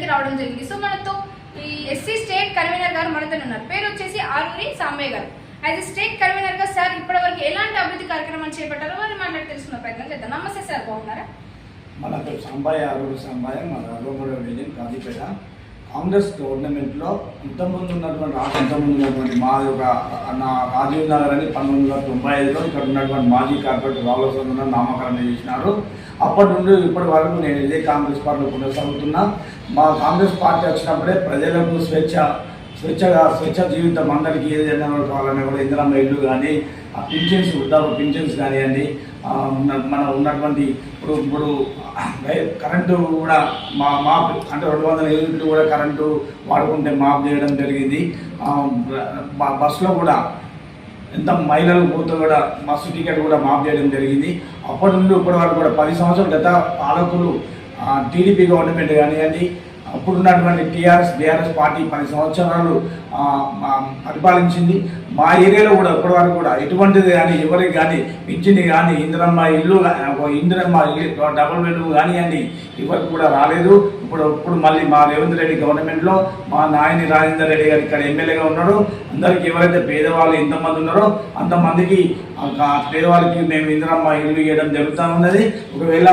అయితే రావడం జరిగింది. సో మనతో ఈ ఎస్సీ స్టేట్ కన్వీనర్ గారు మనతో ఉన్నారు. పేరు వచ్చేసి ఆరూరి సాంబయ్య గారు. యాజ్ స్టేట్ కన్వీనర్ గా సార్ ఇప్పటివరకు ఎలాంటి అభివృద్ధి కార్యక్రమాలు చేపట్టారో వారిని మాట్లాడి తెలుసుకున్న ప్రయత్నం చేద్దాం. నమస్తే సార్, బాగున్నారా? మనకు సాంబయ్య ఆరూరి సాంబయ్య మన అర్వమూడ విజయం కాజీపేట కాంగ్రెస్ గవర్నమెంట్లో ఇంతకుముందు ఉన్నటువంటి మా యొక్క నా రాజీవ్ నగర్ అని 1995లో ఇక్కడ ఉన్నటువంటి మాజీ కార్పొరేటర్ రావుల నామకరణ చేసినారు. అప్పటి నుండి ఇప్పటి వరకు నేను ఇదే కాంగ్రెస్ పార్టీలో కొనసాగుతున్నా. మా కాంగ్రెస్ పార్టీ వచ్చినప్పుడే ప్రజలకు స్వేచ్ఛ జీవితం అందరికీ ఏదైనా కావాలన్నా కూడా ఇందిరమ్మ ఇల్లు కానీ ఆ పింఛన్స్ వృద్ధాప్య పింఛన్స్ కానివ్వండి, మన ఉన్నటువంటి ఇప్పుడు కరెంటు కూడా మాప్ అంటే 200 యూనిట్లు కూడా కరెంటు వాడుకుంటే మాప్ చేయడం జరిగింది. బస్సులో కూడా ఎంత మహిళలు పోతే కూడా బస్సు టికెట్ కూడా మాఫ్ చేయడం జరిగింది. అప్పటి నుండి ఇప్పటి వరకు కూడా 10 సంవత్సరాలు గత పాలకులు టీడీపీ గవర్నమెంట్ కానివ్వండి, అప్పుడు ఉన్నటువంటి బీఆర్ఎస్ పార్టీ 10 సంవత్సరాలు పరిపాలించింది. మా ఏరియాలో కూడా ఇప్పటి వరకు కూడా ఎటువంటిది కానీ ఎవరికి కానీ పింఛని కానీ ఇందిరమ్మ ఇల్లు డబుల్ బెడ్రూమ్ కానివ్వండి ఎవరికి కూడా రాలేదు. ఇప్పుడు మళ్ళీ మా రేవంత్ రెడ్డి గవర్నమెంట్లో మా నాయని రాజేందర్ రెడ్డి గారు ఇక్కడ ఎమ్మెల్యేగా ఉన్నాడు. అందరికీ ఎవరైతే పేదవాళ్ళు ఎంతమంది ఉన్నారో అంతమందికి పేదవాళ్ళకి మేము ఇందిరమ్మ ఇల్లు ఇవ్వడం జరుగుతూ ఉన్నది. ఒకవేళ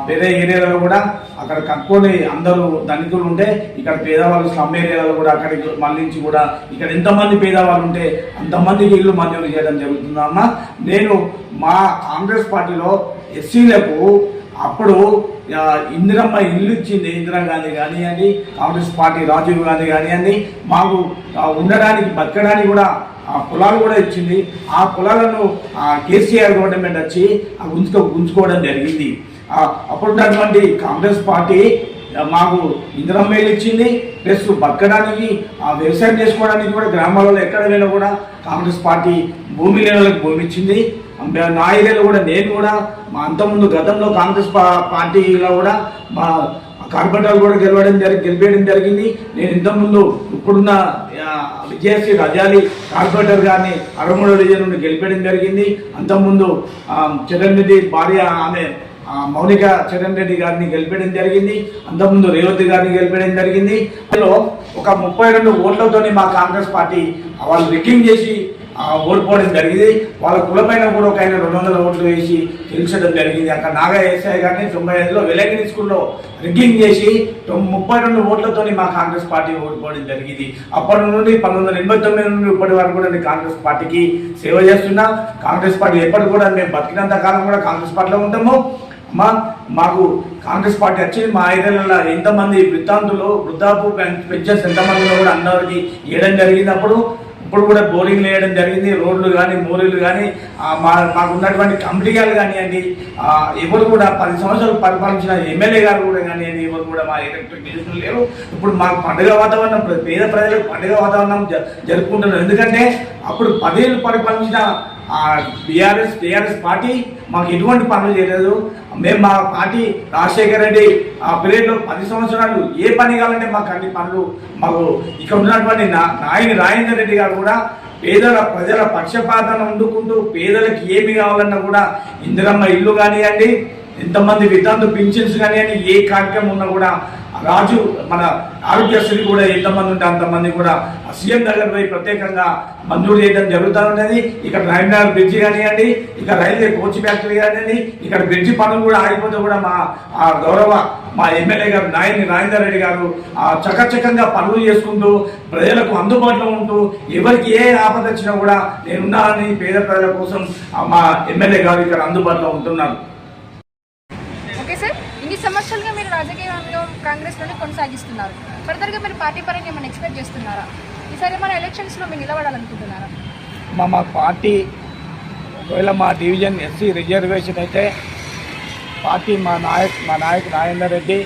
వేరే ఏరియాలో కూడా అక్కడ కట్టుకొని అందరూ ధనికులు ఉంటే ఇక్కడ పేదవాళ్ళు స్లమ్ ఏరియాలో కూడా అక్కడికి మళ్ళించి కూడా ఇక్కడ ఎంతమంది పేదవాళ్ళు ఉంటే అంతమందికి ఇల్లు మంజూరు చేయడం జరుగుతుందమ్మా. నేను మా కాంగ్రెస్ పార్టీలో ఎస్సీలకు అప్పుడు ఇందిరమ్మ ఇల్లు ఇచ్చింది ఇందిరాగాంధీ కానివ్వండి, కాంగ్రెస్ పార్టీ రాజీవ్ గాంధీ కానివ్వండి, మాకు ఉండడానికి బతకడానికి కూడా పొలాలు కూడా ఇచ్చింది. ఆ పొలాలను కేసీఆర్ గవర్నమెంట్ వచ్చి గుంజుకోవడం జరిగింది. అప్పుడున్నటువంటి కాంగ్రెస్ పార్టీ మాకు ఇందిరమ్మ ఇల్లు ఇచ్చింది, ప్లస్ బతకడానికి వ్యవసాయం చేసుకోవడానికి కూడా గ్రామాలలో ఎక్కడ వెళ్ళినా కూడా కాంగ్రెస్ పార్టీ భూమి లేని వాళ్ళకి భూమి ఇచ్చింది. నా ఏరియాలో కూడా నేను కూడా మా అంతకుముందు గతంలో కాంగ్రెస్ పార్టీలో కూడా మా కార్పొరేటర్లు కూడా గెలిపేయడం జరిగింది. నేను ఇంతకుముందు ఇప్పుడున్న విజయశ్రీ రజాలి కార్పొరేటర్ గారిని 63వ డివిజన్ నుండి గెలిపేయడం జరిగింది. అంతకుముందు చరణ్ రెడ్డి భార్య ఆమె మౌనిక చరణ్ రెడ్డి గారిని గెలిపేయడం జరిగింది. అంతకుముందు రేవతి గారిని గెలిపేయడం జరిగింది. అందులో ఒక 32 ఓట్లతోని మా కాంగ్రెస్ పార్టీ వాళ్ళు రిగ్గింగ్ చేసి ఓడిపోవడం జరిగింది. వాళ్ళ కులపైన కూడా ఒక 200 ఓట్లు వేసి గెలిచడం జరిగింది. అక్కడ నాగా ఎస్ఐ గారిని 95లో వెలంగిని స్కూల్లో రిగ్గింగ్ చేసి 32 ఓట్లతోని మా కాంగ్రెస్ పార్టీ ఓడిపోవడం జరిగింది. అప్పటి నుండి 1989 నుండి ఇప్పటి వరకు కూడా నేను కాంగ్రెస్ పార్టీకి సేవ చేస్తున్నా. కాంగ్రెస్ పార్టీ ఎప్పటికి కూడా మేము బతికినంత కాలం కూడా కాంగ్రెస్ పార్టీలో ఉంటాము. మాకు కాంగ్రెస్ పార్టీ వచ్చి మా ఏరియాలలో ఎంతమంది వృద్ధాప్య పెన్షన్స్ ఎంతమందిలో కూడా అందరికి ఇవ్వడం జరిగింది. ఇప్పుడు కూడా బోరింగ్లు వేయడం జరిగింది. రోడ్లు కానీ మోరీలు కానీ మాకు ఉన్నటువంటి కమిటీలు కానివ్వండి, ఎవరు కూడా 10 సంవత్సరాలు పరిపాలించిన ఎమ్మెల్యే గారు కూడా కానివ్వండి, ఎవరు కూడా మా ఎలక్ట్రిక్ నిలుస్తులు లేరు. ఇప్పుడు మాకు పండుగ వాతావరణం, పేద ప్రజలకు పండుగ వాతావరణం జరుపుకుంటున్నారు. ఎందుకంటే అప్పుడు 10 ఏళ్ళు పరిపాలించిన బీఆర్ఎస్ పార్టీ మాకు ఎటువంటి పనులు చేయలేదు. మేము మా పార్టీ రాజశేఖర రెడ్డి పీరియడ్లో 10 సంవత్సరాలు ఏ పని కావాలంటే మాకు అన్ని పనులు మాకు ఇక్కడ ఉన్నటువంటి నాయని రాజేందర్ రెడ్డి గారు కూడా ప్రజల పక్షపాతం వండుకుంటూ పేదలకు ఏమి కావాలన్నా కూడా ఇందిరమ్మ ఇల్లు కానివ్వండి, ఎంతమంది వితంతు పింఛన్స్ కానివ్వండి, ఏ కార్యక్రమం ఉన్నా కూడా మన ఆరోగ్యశ్రీ కూడా ఎంతమంది ఉంటే అంతమంది కూడా సీఎం దగ్గర పోయి ప్రత్యేకంగా మంజూరు చేయడం జరుగుతూ ఉన్నది. ఇక్కడ రైల్వే బ్రిడ్జి కానివ్వండి, ఇక్కడ రైల్వే కోచ్ ఫ్యాక్టరీ కానివ్వండి, ఇక్కడ బ్రిడ్జి పనులు కూడా ఆగిపోతే కూడా మా ఎమ్మెల్యే గారు నాయని రాజేందర్ రెడ్డి గారు చకచకంగా పనులు చేసుకుంటూ ప్రజలకు అందుబాటులో ఉంటూ ఎవరికి ఏ ఆపద వచ్చినా కూడా నేనున్నానని పేద ప్రజల కోసం మా ఎమ్మెల్యే గారు ఇక్కడ అందుబాటులో ఉంటున్నారు. సంవత్సరాలుగా మీరు రాజకీయంలో కాంగ్రెస్ లోనే కొనసాగిస్తున్నారు. ఫర్దర్ గా మీరు పార్టీ పరంగా ఏమైనా ఎక్స్పెక్ట్ చేస్తున్నారా? ఈసారి మన ఎలక్షన్స్ లో మీరు నిలబడాలనుకుంటున్నారా? మా పార్టీ ఒకవేళ మా డివిజన్ ఎస్సీ రిజర్వేషన్ అయితే పార్టీ మా నాయకు రాజేందర్ రెడ్డి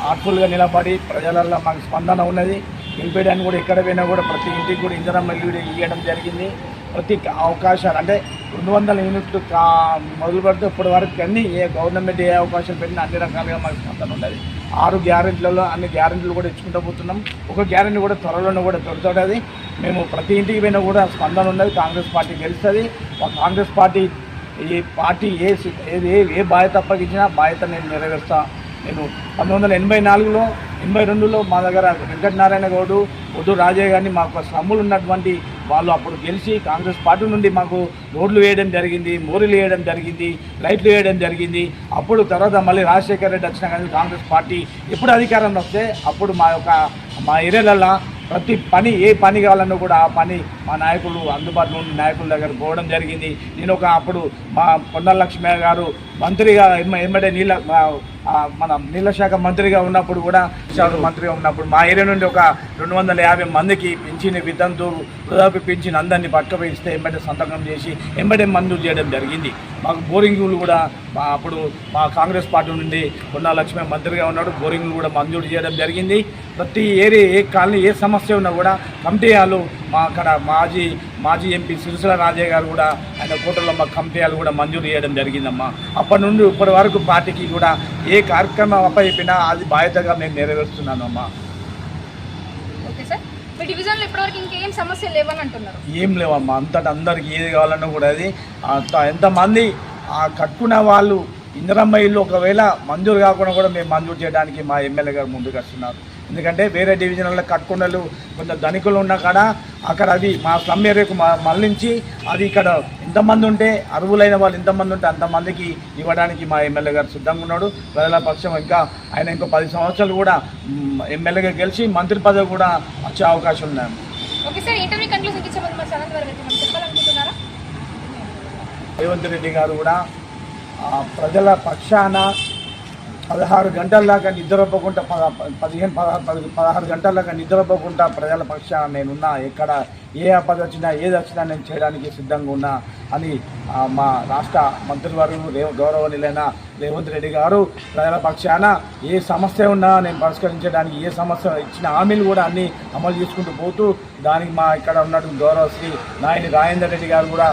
ఆర్ట్ఫుల్గా నిలబడి ప్రజలలో మాకు స్పందన ఉన్నది. గెలిపేయడానికి కూడా ఎక్కడ పోయినా కూడా ప్రతి ఇంటికి కూడా ఇందిరమ్మ ఇల్లు ఇవ్వడం జరిగింది. ప్రతి అవకాశాలు అంటే 200 యూనిట్లు మొదలు పెడితే ఇప్పటి వరకు అన్ని గవర్నమెంట్ ఏ అవకాశం పెట్టినా అన్ని రకాలుగా మాకు స్పందన ఉన్నది. 6 గ్యారెంటీలలో అన్ని గ్యారెంటీలు కూడా ఇచ్చుకుంటూ పోతున్నాం. ఒక గ్యారెంటీ కూడా త్వరలోనే కూడా దొరుకుతుంది. మేము ప్రతి ఇంటికి పోయినా కూడా స్పందన ఉన్నది. కాంగ్రెస్ పార్టీ గెలుస్తుంది. కాంగ్రెస్ పార్టీ ఈ పార్టీ ఏ బాధ్యత అప్పగించినా బాధ్యత నేను నెరవేరుస్తా. నేను 1984లో 82లో మా దగ్గర వెంకటనారాయణ గౌడు పొద్దు రాజయ్య గారిని మాకు శ్రమలు ఉన్నటువంటి వాళ్ళు అప్పుడు గెలిచి కాంగ్రెస్ పార్టీ నుండి మాకు రోడ్లు వేయడం జరిగింది, మోరీలు వేయడం జరిగింది, లైట్లు వేయడం జరిగింది. అప్పుడు తర్వాత మళ్ళీ రాజశేఖర రెడ్డి వచ్చినా కానీ కాంగ్రెస్ పార్టీ ఎప్పుడు అధికారంలో వస్తే అప్పుడు మా ఏరియాలలో ప్రతి పని ఏ పని కావాలన్నా కూడా ఆ పని మా నాయకులు అందుబాటులో ఉన్న నాయకుల దగ్గర పోవడం జరిగింది. నేను అప్పుడు మా కొండల లక్ష్మయ్య గారు మంత్రిగా ఎమ్మడే మన నీళ్ళ శాఖ మంత్రిగా ఉన్నప్పుడు కూడా మంత్రిగా ఉన్నప్పుడు మా ఏరియా నుండి ఒక 250 మందికి పింఛన్ వితంతు వృద్ధాప్య పింఛన్ అందరినీ పట్టుకుపోయి ఇస్తే ఎంబడే సంతకం చేసి ఎంబడే మంజూరు చేయడం జరిగింది. మాకు బోరింగులు కూడా అప్పుడు మా కాంగ్రెస్ పార్టీ నుండి కొండల లక్ష్మయ్య మంత్రిగా ఉన్నాడు, బోరింగులు కూడా మంజూరు చేయడం జరిగింది. ప్రతి ఏరియా ఏ కాలనీ ఏ సమస్య ఉన్నా కూడా కమిటీ హాలు మా అక్కడ మాజీ ఎంపీ సిరిసిల్ల రాజయ్య గారు కూడా ఆయన కోటలో మా కమిటీ హాలు కూడా మంజూరు చేయడం జరిగిందమ్మా. అప్పటి నుండి ఇప్పటి వరకు పార్టీకి కూడా ఏ కార్యక్రమం అప్పచెప్పినా అది బాధ్యతగా మేము నెరవేరుస్తున్నాను అమ్మా. ఓకే సార్, మీ డివిజన్లో ఇప్పటివరకు ఇంకేం సమస్యలు లేవని అంటున్నారు? ఏం లేవమ్మా, అంతటా అందరికి ఏది కావాలన్నా కూడా అది ఎంతమంది కట్టుకున్న వాళ్ళు ఇందిరమ్మ ఇల్లు ఒకవేళ మంజూరు కాకుండా కూడా మేము మంజూరు చేయడానికి మా ఎమ్మెల్యే గారు ముందుకు వస్తున్నారు. ఎందుకంటే వేరే డివిజన్లలో కట్టుకున్నలు కొంత ధనికులు ఉన్నా కాడ అక్కడ అది మా స్లమ్ ఏరియాకు మళ్ళించి అది ఇక్కడ ఎంతమంది ఉంటే అర్హులైన వాళ్ళు ఎంతమంది ఉంటే అంతమందికి ఇవ్వడానికి మా ఎమ్మెల్యే గారు సిద్ధంగా ఉన్నాడు. ప్రజల పక్షం ఆయన ఇంకో 10 సంవత్సరాలు కూడా ఎమ్మెల్యేగా గెలిచి మంత్రి పదవి కూడా వచ్చే అవకాశం ఉన్నాయి. ఓకే సార్, ఇంటర్వ్యూ కన్క్లూజన్ ఇచ్చే ముందు మరి సనంత్ గారు చెప్పాలనుకుంటున్నారా? రేవంత్ రెడ్డి గారు కూడా ప్రజల పక్షాన 16 గంటల దాకా నిద్రపోకుండా 16 గంటల దాకా నిద్రపోకుండా ప్రజల పక్షాన నేనున్నా, ఎక్కడ ఏ ఆపద వచ్చినా ఏది వచ్చినా నేను చేయడానికి సిద్ధంగా ఉన్నా అని మా రాష్ట్ర మంత్రివర్యులు గౌరవనీయులైన రేవంత్ రెడ్డి గారు ప్రజల పక్షాన ఏ సమస్య ఉన్నా నేను పరిష్కరించడానికి ఏ సమస్య ఇచ్చిన హామీలు కూడా అన్నీ అమలు చేసుకుంటూ పోతూ దానికి మా ఇక్కడ ఉన్నటువంటి గౌరవశ్రీ నాయని రాజేందర్ రెడ్డి గారు కూడా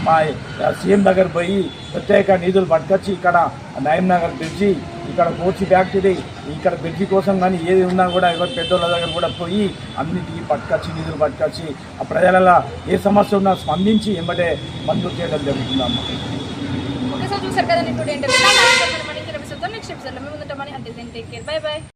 మా సీఎం దగ్గర పోయి ప్రత్యేక నిధులు పట్టుకొచ్చి ఇక్కడ నయం నగర్ బ్రిడ్జి ఇక్కడ కోచి ఫ్యాక్టరీ ఇక్కడ బ్రిడ్జి కోసం కానీ ఏది ఉన్నా కూడా ఎవరు పెద్దోళ్ళ దగ్గర కూడా పోయి అన్నిటికీ పట్టుకొచ్చి నిధులు పట్టుకొచ్చి ఆ ప్రజలలో ఏ సమస్య ఉన్నా స్పందించి ఎంబటే మంజూరు చేయడం జరుగుతుందమ్మా. ఓకే సార్, చూసారు కదండి. ఇప్పుడు ఏంటంటే నెక్స్ట్ ఎపిసోడ్లో మేము ముందుంటామని. అంతే, టేక్ కేర్, బై బై.